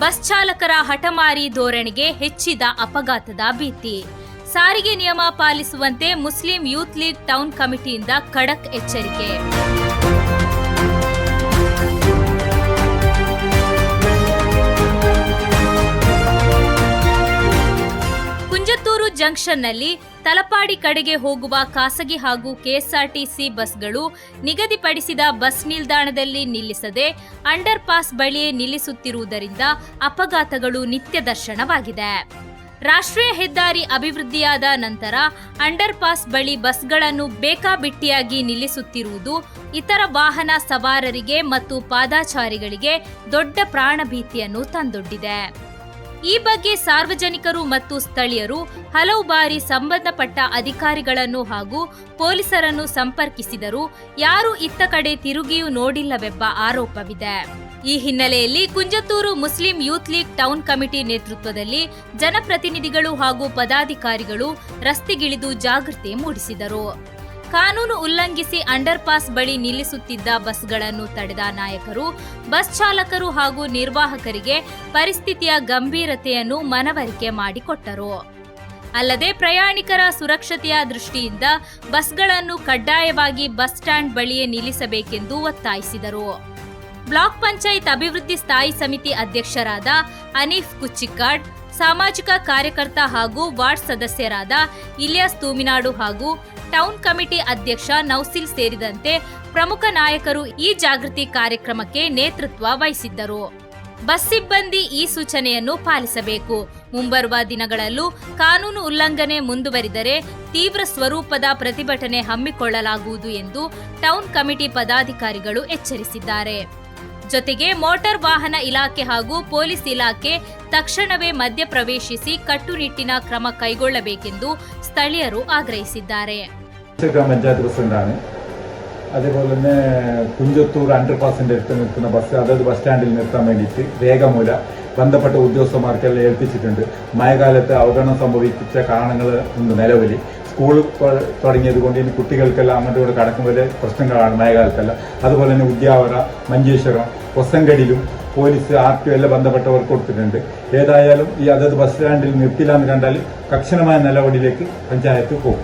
Bus ಚಾಲಕರ ಹಠಮಾರಿ ಧೋರಣೆಗೆ ಹೆಚ್ಚಿದ ಅಪಘಾತದ ಭೀತಿ. ಸಾರಿಗೆ ನಿಯಮ ಪಾಲಿಸುವಂತೆ ಮುಸ್ಲಿಂ ಯೂತ್ ಲೀಗ್ ಟೌನ್ ಕಮಿಟಿಯಿಂದ ಖಡಕ್ ಎಚ್ಚರಿಕೆ. ಕುಂಜತ್ತೂರು ಜಂಕ್ಷನ್ನಲ್ಲಿ ತಲಪಾಡಿ ಕಡೆಗೆ ಹೋಗುವ ಖಾಸಗಿ ಹಾಗೂ ಕೆಎಸ್ಆರ್ಟಿಸಿ ಬಸ್ಗಳು ನಿಗದಿಪಡಿಸಿದ ಬಸ್ ನಿಲ್ದಾಣದಲ್ಲಿ ನಿಲ್ಲಿಸದೆ ಅಂಡರ್ ಪಾಸ್ ಬಳಿಯೇ ನಿಲ್ಲಿಸುತ್ತಿರುವುದರಿಂದ ಅಪಘಾತಗಳು ನಿತ್ಯ ದರ್ಶನವಾಗಿದೆ. ರಾಷ್ಟ್ರೀಯ ಹೆದ್ದಾರಿ ಅಭಿವೃದ್ಧಿಯಾದ ನಂತರ ಅಂಡರ್ ಪಾಸ್ ಬಳಿ ಬಸ್ಗಳನ್ನು ಬೇಕಾಬಿಟ್ಟಿಯಾಗಿ ನಿಲ್ಲಿಸುತ್ತಿರುವುದು ಇತರ ವಾಹನ ಸವಾರರಿಗೆ ಮತ್ತು ಪಾದಾಚಾರಿಗಳಿಗೆ ದೊಡ್ಡ ಪ್ರಾಣಭೀತಿಯನ್ನು ತಂದೊಡ್ಡಿದೆ. ಈ ಬಗ್ಗೆ ಸಾರ್ವಜನಿಕರು ಮತ್ತು ಸ್ಥಳೀಯರು ಹಲವು ಬಾರಿ ಸಂಬಂಧಪಟ್ಟ ಅಧಿಕಾರಿಗಳನ್ನು ಹಾಗೂ ಪೊಲೀಸರನ್ನು ಸಂಪರ್ಕಿಸಿದರೂ ಯಾರೂ ಇತ್ತ ಕಡೆ ತಿರುಗಿಯೂ ನೋಡಿಲ್ಲವೆಂಬ ಆರೋಪವಿದೆ. ಈ ಹಿನ್ನೆಲೆಯಲ್ಲಿ Kunjathur Muslim youth league town committee ನೇತೃತ್ವದಲ್ಲಿ ಜನಪ್ರತಿನಿಧಿಗಳು ಹಾಗೂ ಪದಾಧಿಕಾರಿಗಳು ರಸ್ತೆಗಿಳಿದು ಜಾಗೃತಿ ಮೂಡಿಸಿದರು. ಕಾನೂನು ಉಲ್ಲಂಘಿಸಿ ಅಂಡರ್ ಪಾಸ್ ಬಳಿ ನಿಲ್ಲಿಸುತ್ತಿದ್ದ ಬಸ್ಗಳನ್ನು ತಡೆದ ನಾಯಕರು ಬಸ್ ಚಾಲಕರು ಹಾಗೂ ನಿರ್ವಾಹಕರಿಗೆ ಪರಿಸ್ಥಿತಿಯ ಗಂಭೀರತೆಯನ್ನು ಮನವರಿಕೆ ಮಾಡಿಕೊಟ್ಟರು. ಅಲ್ಲದೆ ಪ್ರಯಾಣಿಕರ ಸುರಕ್ಷತೆಯ ದೃಷ್ಟಿಯಿಂದ ಬಸ್ಗಳನ್ನು ಕಡ್ಡಾಯವಾಗಿ ಬಸ್ ಸ್ಟ್ಯಾಂಡ್ ಬಳಿಯೇ ನಿಲ್ಲಿಸಬೇಕೆಂದು ಒತ್ತಾಯಿಸಿದರು. ಬ್ಲಾಕ್ ಪಂಚಾಯತ್ ಅಭಿವೃದ್ಧಿ ಸ್ಥಾಯಿ ಸಮಿತಿ ಅಧ್ಯಕ್ಷರಾದ ಅನೀಫ್ ಕುಚ್ಚಿಕ್ಕಾಡ್, ಸಾಮಾಜಿಕ ಕಾರ್ಯಕರ್ತ ಹಾಗೂ ವಾರ್ಡ್ ಸದಸ್ಯರಾದ ಇಲಿಯಾಸ್ ತೂಮಿನಾಡು ಹಾಗೂ ಟೌನ್ ಕಮಿಟಿ ಅಧ್ಯಕ್ಷ ನೌಸಿಲ್ ಸೇರಿದಂತೆ ಪ್ರಮುಖ ನಾಯಕರು ಈ ಜಾಗೃತಿ ಕಾರ್ಯಕ್ರಮಕ್ಕೆ ನೇತೃತ್ವ ವಹಿಸಿದ್ದರು. ಬಸ್ ಸಿಬ್ಬಂದಿ ಈ ಸೂಚನೆಯನ್ನು ಪಾಲಿಸಬೇಕು. ಮುಂಬರುವ ದಿನಗಳಲ್ಲೂ ಕಾನೂನು ಉಲ್ಲಂಘನೆ ಮುಂದುವರಿದರೆ ತೀವ್ರ ಸ್ವರೂಪದ ಪ್ರತಿಭಟನೆ ಹಮ್ಮಿಕೊಳ್ಳಲಾಗುವುದು ಎಂದು ಟೌನ್ ಕಮಿಟಿ ಪದಾಧಿಕಾರಿಗಳು ಎಚ್ಚರಿಸಿದ್ದಾರೆ. ಜೊತೆಗೆ ಮೋಟಾರ್ ವಾಹನ ಇಲಾಖೆ ಹಾಗೂ ಪೊಲೀಸ್ ಇಲಾಖೆ ತಕ್ಷಣವೇ ಮಧ್ಯಪ್ರವೇಶಿಸಿ ಕಟ್ಟುನಿಟ್ಟಿನ ಕ್ರಮ ಕೈಗೊಳ್ಳಬೇಕೆಂದು ಸ್ಥಳೀಯರು ಆಗ್ರಹಿಸಿದ್ದಾರೆ. ಗ್ರಾಮ ಪಂಚಾಯತ್ പ്രസിഡന്റാണ്. അതേപോലെ തന്നെ കുഞ്ചത്തൂർ അണ്ടർ പാസിന്റെ അടുത്ത് നിൽക്കുന്ന ബസ് അതായത് ബസ് സ്റ്റാൻഡിൽ നിർത്താൻ വേണ്ടിയിട്ട് രേഖമൂലം ബന്ധപ്പെട്ട ഉദ്യോഗസ്ഥന്മാർക്കെല്ലാം ഏൽപ്പിച്ചിട്ടുണ്ട്. മഴക്കാലത്ത് അവഗണന സംഭവിച്ച കാരണങ്ങൾ ഉണ്ട്. നിലവിൽ സ്കൂൾ തുടങ്ങിയത് കൊണ്ട് ഇനി കുട്ടികൾക്കെല്ലാം അങ്ങോട്ട് ഇവിടെ കടക്കുമ്പോൾ പ്രശ്നങ്ങളാണ് മഴക്കാലത്തെല്ലാം. അതുപോലെ തന്നെ ഉദ്യാവര, മഞ്ചേശ്വരം, കൊസങ്കടിയിലും പോലീസ് RTO എല്ലാം ബന്ധപ്പെട്ടവർക്ക് കൊടുത്തിട്ടുണ്ട്. ഏതായാലും ഈ അതത് ബസ് സ്റ്റാൻഡിൽ നിർത്തില്ല എന്ന് കണ്ടാൽ കർശനമായ നിലപാടിലേക്ക് പഞ്ചായത്ത് പോകും.